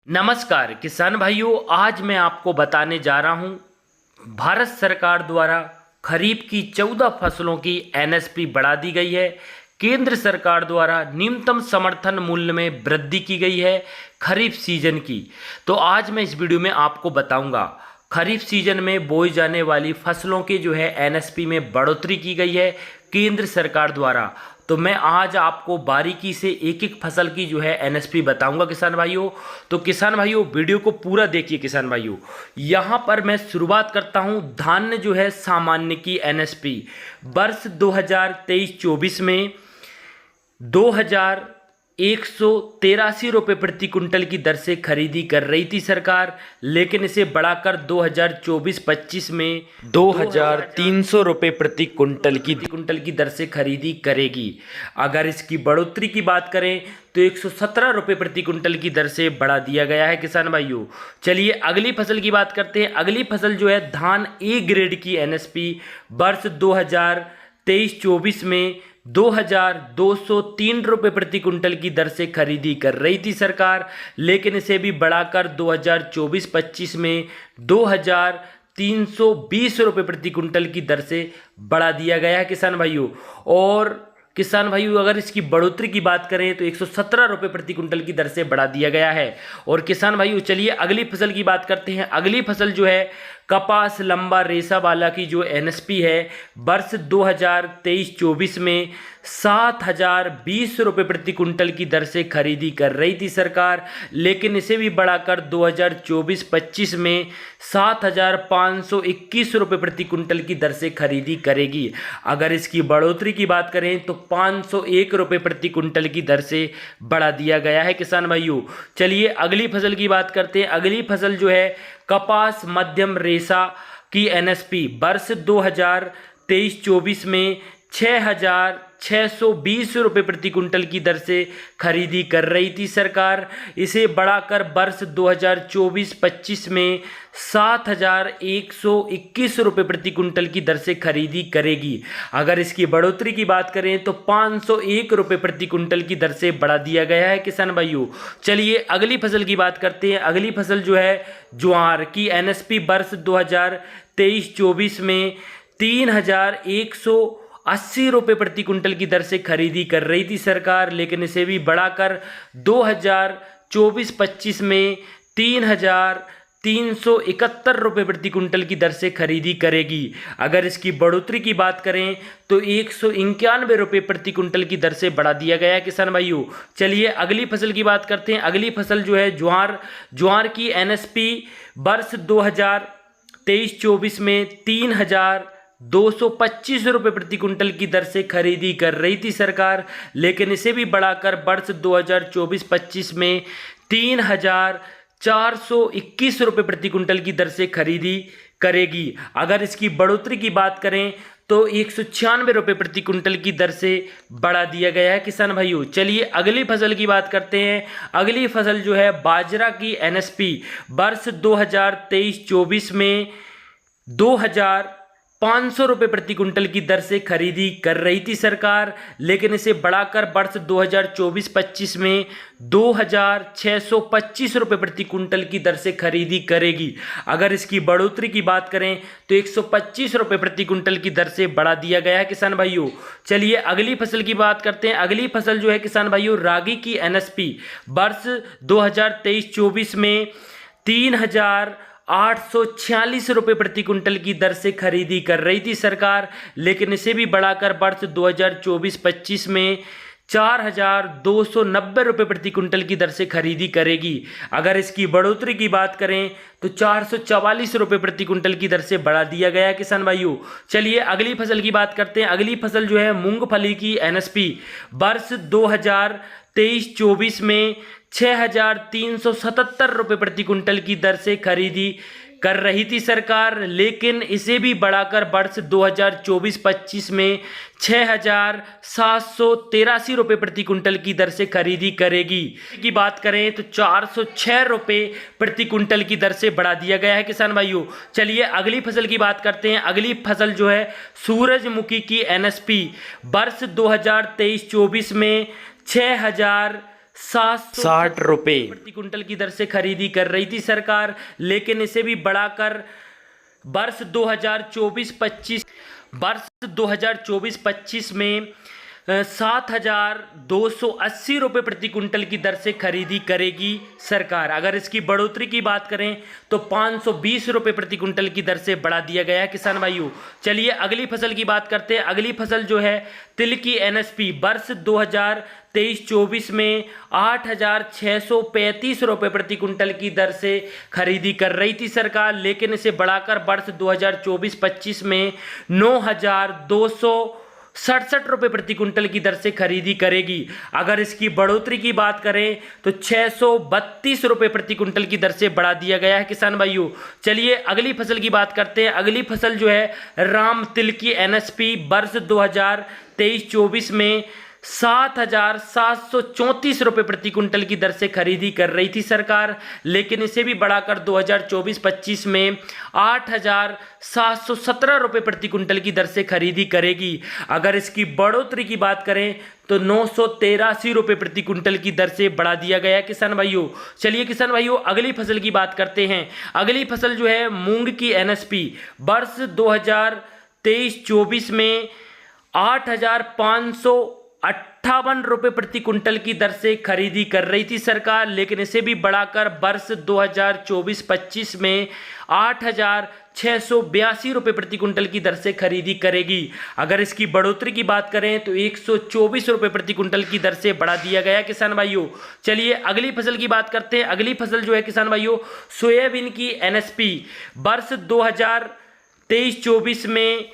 नमस्कार किसान भाइयों, आज मैं आपको बताने जा रहा हूं भारत सरकार द्वारा खरीफ की 14 फसलों की एनएसपी बढ़ा दी गई है। केंद्र सरकार द्वारा न्यूनतम समर्थन मूल्य में वृद्धि की गई है खरीफ सीजन की। तो आज मैं इस वीडियो में आपको बताऊंगा खरीफ सीजन में बोई जाने वाली फसलों के एनएसपी में बढ़ोतरी की गई है केंद्र सरकार द्वारा। तो मैं आज आपको बारीकी से एक एक फसल की एनएसपी बताऊंगा किसान भाइयों। तो किसान भाइयों वीडियो को पूरा देखिए किसान भाइयों। यहाँ पर मैं शुरुआत करता हूँ धान्य सामान्य की एनएसपी वर्ष 2023-24 में 2183 रुपये प्रति कुंटल की दर से खरीदी कर रही थी सरकार, लेकिन इसे बढ़ाकर 2024-25 में 2300 रुपये प्रति कुंटल की दर से खरीदी करेगी। अगर इसकी बढ़ोतरी की बात करें तो 117 रुपये प्रति कुंटल की दर से बढ़ा दिया गया है किसान भाइयों। चलिए अगली फसल की बात करते हैं। अगली फसल धान ए ग्रेड की एनएसपी वर्ष 2023-24 में 2203 रुपये प्रति कुंटल की दर से खरीदी कर रही थी सरकार, लेकिन इसे भी बढ़ाकर 2024-25 में 2320 रुपये प्रति कुंटल की दर से बढ़ा दिया गया है किसान भाइयों। और किसान भाइयों अगर इसकी बढ़ोतरी की बात करें तो 117 रुपये प्रति कुंटल की दर से बढ़ा दिया गया है। और किसान भाइयों चलिए अगली फसल की बात करते हैं। अगली फसल कपास लंबा रेशा वाला की एनएसपी है वर्ष 2023-24 में 7020 रुपये प्रति कुंटल की दर से खरीदी कर रही थी सरकार, लेकिन इसे भी बढ़ाकर 2024-25 में 7521 रुपये प्रति कुंटल की दर से खरीदी करेगी। अगर इसकी बढ़ोतरी की बात करें तो 501 रुपये प्रति कुंटल की दर से बढ़ा दिया गया है किसान भाइयों। चलिए अगली फसल की बात करते हैं। अगली फसल कपास मध्यम रेशा की एनएसपी वर्ष 2023-24 में 6620 रुपये प्रति कुंटल की दर से खरीदी कर रही थी सरकार, इसे बढ़ाकर वर्ष 2024-25 में 7121 रुपये प्रति कुंटल की दर से खरीदी करेगी। अगर इसकी बढ़ोतरी की बात करें तो 501 रुपये प्रति कुंटल की दर से बढ़ा दिया गया है किसान भाइयों। चलिए अगली फसल की बात करते हैं। अगली फसल ज्वार की एनएसपी वर्ष 2023-24 में 3180 रुपये प्रति कुंटल की दर से खरीदी कर रही थी सरकार, लेकिन इसे भी बढ़ाकर 2024-25 में 3371 रुपये प्रति कुंटल की दर से खरीदी करेगी। अगर इसकी बढ़ोतरी की बात करें तो 191 रुपये प्रति कुंटल की दर से बढ़ा दिया गया है किसान भाइयों। चलिए अगली फसल की बात करते हैं। अगली फसल ज्वार की एनएसपी वर्ष 2023-24 में 3225 रुपये प्रति कुंटल की दर से खरीदी कर रही थी सरकार, लेकिन इसे भी बढ़ाकर वर्ष 2024-25 में 3421 रुपये प्रति कुंटल की दर से खरीदी करेगी। अगर इसकी बढ़ोतरी की बात करें तो 196 रुपये प्रति कुंटल की दर से बढ़ा दिया गया है किसान भाइयों। चलिए अगली फसल की बात करते हैं। अगली फसल बाजरा की एनएसपी वर्ष 2023-24 में 2500 रुपये प्रति कुंटल की दर से खरीदी कर रही थी सरकार, लेकिन इसे बढ़ाकर वर्ष 2024-25 में 2625 रुपये प्रति कुंटल की दर से खरीदी करेगी। अगर इसकी बढ़ोतरी की बात करें तो 125 रुपये प्रति कुंटल की दर से बढ़ा दिया गया है किसान भाइयों। चलिए अगली फसल की बात करते हैं। अगली फसल किसान भाइयों रागी की एनएसपी वर्ष 2023-24 में 3846 रुपये प्रति कुंटल की दर से खरीदी कर रही थी सरकार, लेकिन इसे भी बढ़ाकर वर्ष 2024-25 में 4290 रुपये प्रति कुंटल की दर से खरीदी करेगी। अगर इसकी बढ़ोतरी की बात करें तो 444 रुपये प्रति कुंटल की दर से बढ़ा दिया गया है किसान भाइयों। चलिए अगली फसल की बात करते हैं। अगली फसल मूंगफली की एनएसपी वर्ष 2023-24 में 6377 रुपये प्रति कुंटल की दर से खरीदी कर रही थी सरकार, लेकिन इसे भी बढ़ाकर वर्ष 2024-25 में 6783 रुपये प्रति कुंटल की दर से खरीदी करेगी। की बात करें तो 406 रुपये प्रति कुंटल की दर से बढ़ा दिया गया है किसान भाइयों। चलिए अगली फसल की बात करते हैं। अगली फसल सूरजमुखी की एनएसपी वर्ष 2023-24 में 6000 760 रुपये प्रति कुंटल की दर से खरीदी कर रही थी सरकार, लेकिन इसे भी बढ़ाकर वर्ष 2024-25 में 7,280 रुपये प्रति कुंटल की दर से खरीदी करेगी सरकार। अगर इसकी बढ़ोतरी की बात करें तो 520 रुपये प्रति कुंटल की दर से बढ़ा दिया गया है किसान भाइयों। चलिए अगली फसल की बात करते हैं। अगली फसल जो है तिल की एनएसपी वर्ष 2023-24 में 8,635 रुपये प्रति कुंटल की दर से खरीदी कर रही थी सरकार, लेकिन इसे बढ़ाकर वर्ष 2024-25 में 9,267 रुपये प्रति कुंटल की दर से खरीदी करेगी। अगर इसकी बढ़ोतरी की बात करें तो 632 रुपये प्रति कुंटल की दर से बढ़ा दिया गया है किसान भाइयों। चलिए अगली फसल की बात करते हैं। अगली फसल जो है राम तिल की एनएसपी वर्ष 2023-24 में 7,734 रुपये प्रति कुंटल की दर से खरीदी कर रही थी सरकार, लेकिन इसे भी बढ़ाकर 2024-25 में 8,717 रुपये प्रति कुंटल की दर से खरीदी करेगी। अगर इसकी बढ़ोतरी की बात करें तो 983 रुपये प्रति कुंटल की दर से बढ़ा दिया गया है किसान भाइयों। चलिए किसान भाइयों अगली फसल की बात करते हैं। अगली फसल जो है मूंग की एनएसपी वर्ष 2023-24 में 8,558 रुपये प्रति कुंटल की दर से खरीदी कर रही थी सरकार, लेकिन इसे भी बढ़ाकर वर्ष 2024-25 में 8,682 रुपये प्रति कुंटल की दर से खरीदी करेगी। अगर इसकी बढ़ोतरी की बात करें तो 124 रुपये प्रति कुंटल की दर से बढ़ा दिया गया किसान भाइयों। चलिए अगली फसल की बात करते हैं। अगली फसल जो है किसान भाइयों सोयाबीन की एनएसपी वर्ष 2023-24 में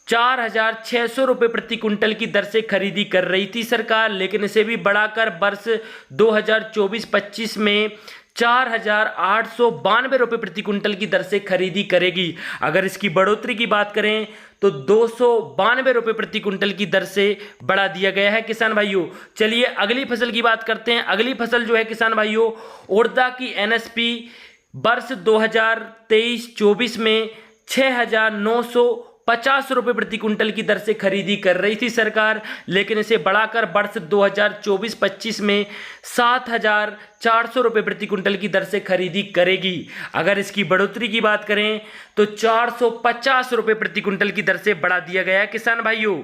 4,600 रुपये प्रति कुंटल की दर से खरीदी कर रही थी सरकार, लेकिन इसे भी बढ़ाकर वर्ष 2024-25 में 4,892 रुपये प्रति कुंटल की दर से खरीदी करेगी। अगर इसकी बढ़ोतरी की बात करें तो 292 रुपये प्रति कुंटल की दर से बढ़ा दिया गया है किसान भाइयों। चलिए अगली फसल की बात करते हैं। अगली फसल जो है किसान भाइयों उड़दा की एनएसपी वर्ष 2023-24 में 6,950 रुपये प्रति कुंटल की दर से खरीदी कर रही थी सरकार, लेकिन इसे बढ़ाकर वर्ष 2024-25 में 7,400 रुपये प्रति कुंटल की दर से खरीदी करेगी। अगर इसकी बढ़ोतरी की बात करें तो 450 रुपये प्रति कुंटल की दर से बढ़ा दिया गया है किसान भाइयों।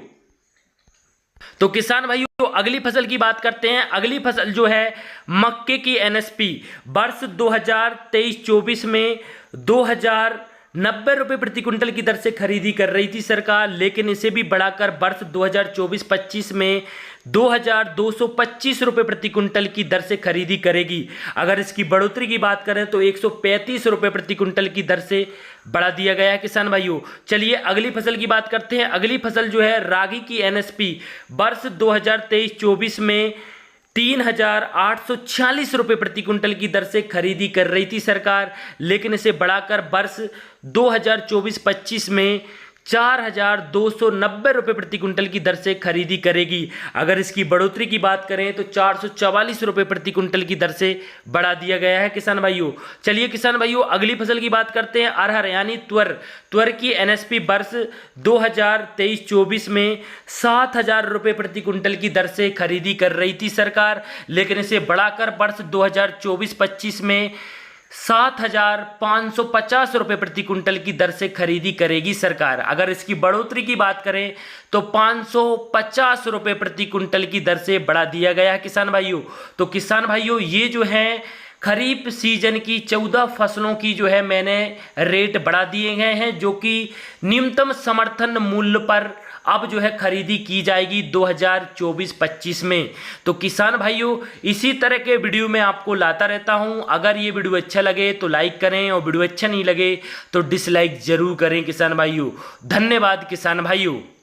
तो किसान भाइयों अगली फसल की बात करते हैं। अगली फसल जो है मक्के की एनएसपी वर्ष 2023-24 में 2,090 रुपये प्रति कुंटल की दर से खरीदी कर रही थी सरकार, लेकिन इसे भी बढ़ाकर वर्ष 2024-25 में 2,225 रुपये प्रति कुंटल की दर से खरीदी करेगी। अगर इसकी बढ़ोतरी की बात करें तो 135 रुपये प्रति कुंटल की दर से बढ़ा दिया गया है किसान भाइयों। चलिए अगली फसल की बात करते हैं। अगली फसल जो है रागी की एनएसपी वर्ष 2023-24 में 3,846 रुपये प्रति कुंटल की दर से खरीदी कर रही थी सरकार, लेकिन इसे बढ़ाकर वर्ष 2024-25 में 4,290 रुपये प्रति कुंटल की दर से खरीदी करेगी। अगर इसकी बढ़ोतरी की बात करें तो 444 रुपये प्रति कुंटल की दर से बढ़ा दिया गया है किसान भाइयों। चलिए किसान भाइयों अगली फसल की बात करते हैं। अरहर यानी त्वर की एनएसपी वर्ष 2023-24 में 7,000 रुपये प्रति कुंटल की दर से खरीदी कर रही थी सरकार, लेकिन इसे बढ़ाकर वर्ष 2024-25 में 7,550 रुपये प्रति कुंटल की दर से खरीदी करेगी सरकार। अगर इसकी बढ़ोतरी की बात करें तो 550 रुपये प्रति कुंटल की दर से बढ़ा दिया गया है किसान भाइयों। तो किसान भाइयों ये जो है खरीफ सीजन की 14 फसलों की जो है मैंने रेट बढ़ा दिए गए हैं, जो कि न्यूनतम समर्थन मूल्य पर अब जो है खरीदी की जाएगी 2024-25 में। तो किसान भाइयों इसी तरह के वीडियो में आपको लाता रहता हूं। अगर ये वीडियो अच्छा लगे तो लाइक करें और वीडियो अच्छा नहीं लगे तो डिसलाइक जरूर करें किसान भाइयों। धन्यवाद किसान भाइयों।